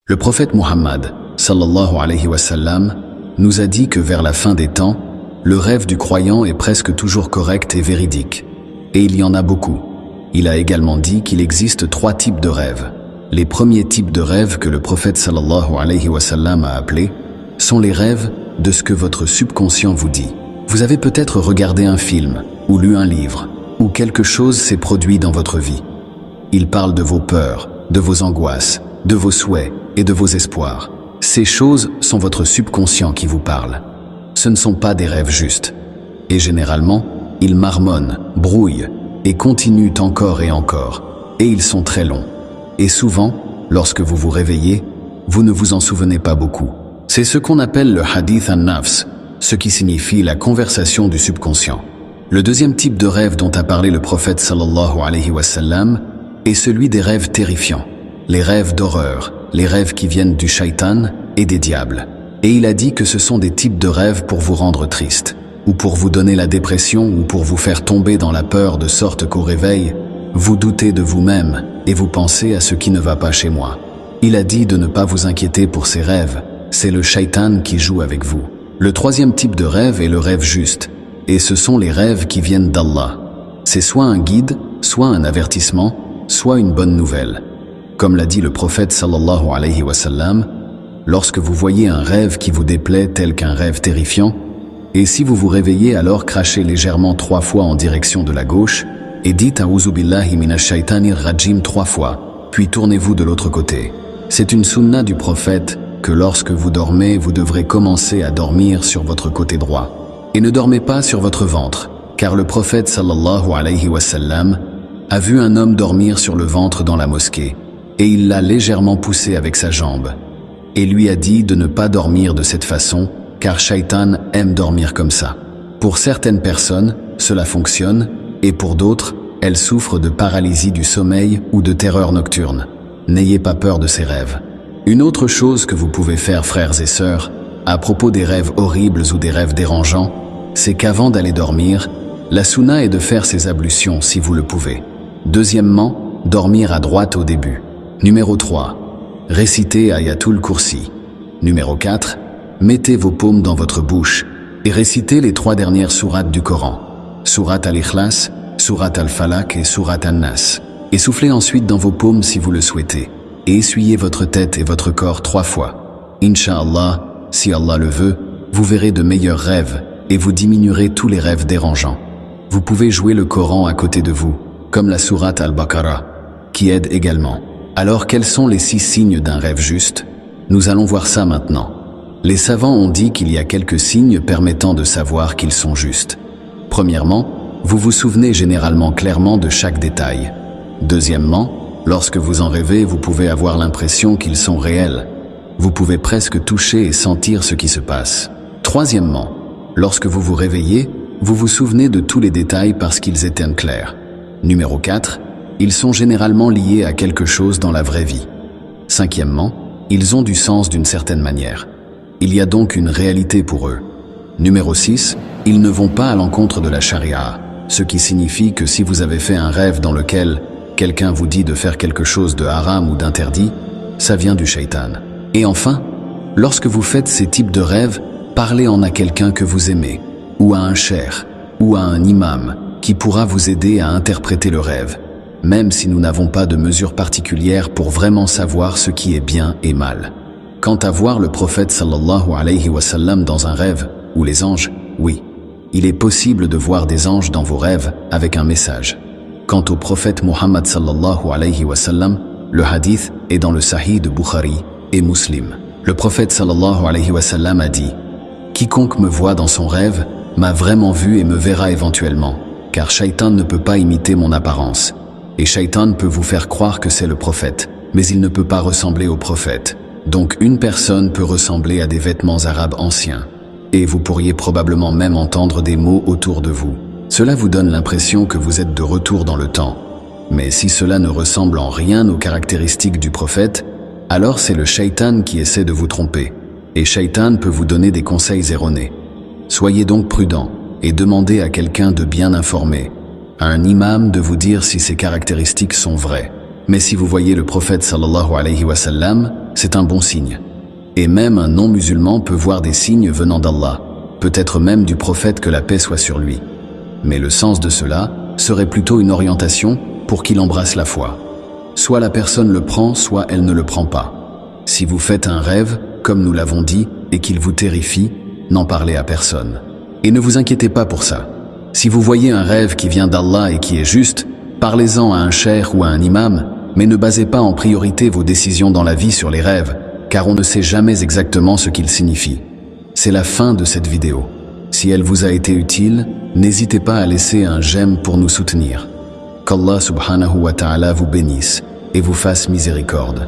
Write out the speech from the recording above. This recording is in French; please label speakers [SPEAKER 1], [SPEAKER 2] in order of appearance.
[SPEAKER 1] Le prophète Muhammad, sallallahu alayhi wa sallam, nous a dit que vers la fin des temps, le rêve du croyant est presque toujours correct et véridique. Et il y en a beaucoup. Il a également dit qu'il existe 3 types de rêves. Les premiers types de rêves que le prophète sallallahu alayhi wa sallam a appelés sont les rêves de ce que votre subconscient vous dit. Vous avez peut-être regardé un film, ou lu un livre, ou quelque chose s'est produit dans votre vie. Il parle de vos peurs, de vos angoisses, de vos souhaits et de vos espoirs. Ces choses sont votre subconscient qui vous parle. Ce ne sont pas des rêves justes. Et généralement, ils marmonnent, brouillent et continuent encore et encore. Et ils sont très longs. Et souvent, lorsque vous vous réveillez, vous ne vous en souvenez pas beaucoup. C'est ce qu'on appelle le hadith an-nafs, ce qui signifie la conversation du subconscient. Le deuxième type de rêve dont a parlé le prophète sallallahu alayhi wa sallam est celui des rêves terrifiants, les rêves d'horreur, les rêves qui viennent du shaitan et des diables. Et il a dit que ce sont des types de rêves pour vous rendre triste, ou pour vous donner la dépression, ou pour vous faire tomber dans la peur de sorte qu'au réveil, vous doutez de vous-même et vous pensez à ce qui ne va pas chez moi. Il a dit de ne pas vous inquiéter pour ces rêves, c'est le shaitan qui joue avec vous. Le troisième type de rêve est le rêve juste, et ce sont les rêves qui viennent d'Allah. C'est soit un guide, soit un avertissement, soit une bonne nouvelle. Comme l'a dit le prophète sallallahu alayhi wa sallam, lorsque vous voyez un rêve qui vous déplaît tel qu'un rêve terrifiant, et si vous vous réveillez alors crachez légèrement 3 fois en direction de la gauche, et dites A'udhu billahi minash shaitanir rajim 3 fois, puis tournez-vous de l'autre côté. C'est une sunna du prophète que lorsque vous dormez, vous devrez commencer à dormir sur votre côté droit. Et ne dormez pas sur votre ventre, car le prophète sallallahu alayhi wa sallam a vu un homme dormir sur le ventre dans la mosquée, et il l'a légèrement poussé avec sa jambe, et lui a dit de ne pas dormir de cette façon, car Shaitan aime dormir comme ça. Pour certaines personnes, cela fonctionne, et pour d'autres, elles souffrent de paralysie du sommeil ou de terreur nocturne. N'ayez pas peur de ces rêves. Une autre chose que vous pouvez faire, frères et sœurs, à propos des rêves horribles ou des rêves dérangeants, c'est qu'avant d'aller dormir, la sunna est de faire ses ablutions si vous le pouvez. Deuxièmement, dormir à droite au début. Numéro 3. Récitez Ayatul Kursi. Numéro 4. Mettez vos paumes dans votre bouche et récitez les 3 dernières sourates du Coran. Sourate al-Ikhlas, Sourate al-Falaq et Sourate an-Nas. Et soufflez ensuite dans vos paumes si vous le souhaitez. Et essuyez votre tête et votre corps 3 fois. Inch'Allah, si Allah le veut, vous verrez de meilleurs rêves et vous diminuerez tous les rêves dérangeants. Vous pouvez jouer le Coran à côté de vous, comme la Sourate al-Baqarah, qui aide également. Alors quels sont les 6 signes d'un rêve juste? Nous allons voir ça maintenant. Les savants ont dit qu'il y a quelques signes permettant de savoir qu'ils sont justes. Premièrement, vous vous souvenez généralement clairement de chaque détail. Deuxièmement, lorsque vous en rêvez, vous pouvez avoir l'impression qu'ils sont réels. Vous pouvez presque toucher et sentir ce qui se passe. Troisièmement, lorsque vous vous réveillez, vous vous souvenez de tous les détails parce qu'ils étaient clairs. Numéro 4, ils sont généralement liés à quelque chose dans la vraie vie. Cinquièmement, ils ont du sens d'une certaine manière. Il y a donc une réalité pour eux. Numéro 6, ils ne vont pas à l'encontre de la charia, ce qui signifie que si vous avez fait un rêve dans lequel quelqu'un vous dit de faire quelque chose de haram ou d'interdit, ça vient du shaitan. Et enfin, lorsque vous faites ces types de rêves, parlez-en à quelqu'un que vous aimez, ou à un cheikh, ou à un imam, qui pourra vous aider à interpréter le rêve, même si nous n'avons pas de mesures particulières pour vraiment savoir ce qui est bien et mal. Quant à voir le prophète sallallahu alayhi wa sallam dans un rêve, ou les anges, oui, il est possible de voir des anges dans vos rêves avec un message. Quant au prophète Muhammad sallallahu alayhi wa sallam, le hadith est dans le Sahih de Bukhari et Muslim. Le prophète sallallahu alayhi wa sallam a dit « Quiconque me voit dans son rêve m'a vraiment vu et me verra éventuellement, car Shaitan ne peut pas imiter mon apparence. Et Shaitan peut vous faire croire que c'est le prophète, mais il ne peut pas ressembler au prophète. Donc une personne peut ressembler à des vêtements arabes anciens. Et vous pourriez probablement même entendre des mots autour de vous. Cela vous donne l'impression que vous êtes de retour dans le temps. Mais si cela ne ressemble en rien aux caractéristiques du prophète, alors c'est le Shaitan qui essaie de vous tromper. Et Shaitan peut vous donner des conseils erronés. Soyez donc prudent et demandez à quelqu'un de bien informé, à un imam de vous dire si ces caractéristiques sont vraies. Mais si vous voyez le prophète sallallahu alayhi wa sallam, c'est un bon signe. Et même un non-musulman peut voir des signes venant d'Allah, peut-être même du prophète, que la paix soit sur lui. Mais le sens de cela serait plutôt une orientation pour qu'il embrasse la foi. Soit la personne le prend, soit elle ne le prend pas. Si vous faites un rêve, comme nous l'avons dit, et qu'il vous terrifie, n'en parlez à personne. Et ne vous inquiétez pas pour ça. Si vous voyez un rêve qui vient d'Allah et qui est juste, parlez-en à un cheikh ou à un imam, mais ne basez pas en priorité vos décisions dans la vie sur les rêves, car on ne sait jamais exactement ce qu'ils signifient. C'est la fin de cette vidéo. Si elle vous a été utile, n'hésitez pas à laisser un j'aime pour nous soutenir. Qu'Allah subhanahu wa ta'ala vous bénisse et vous fasse miséricorde.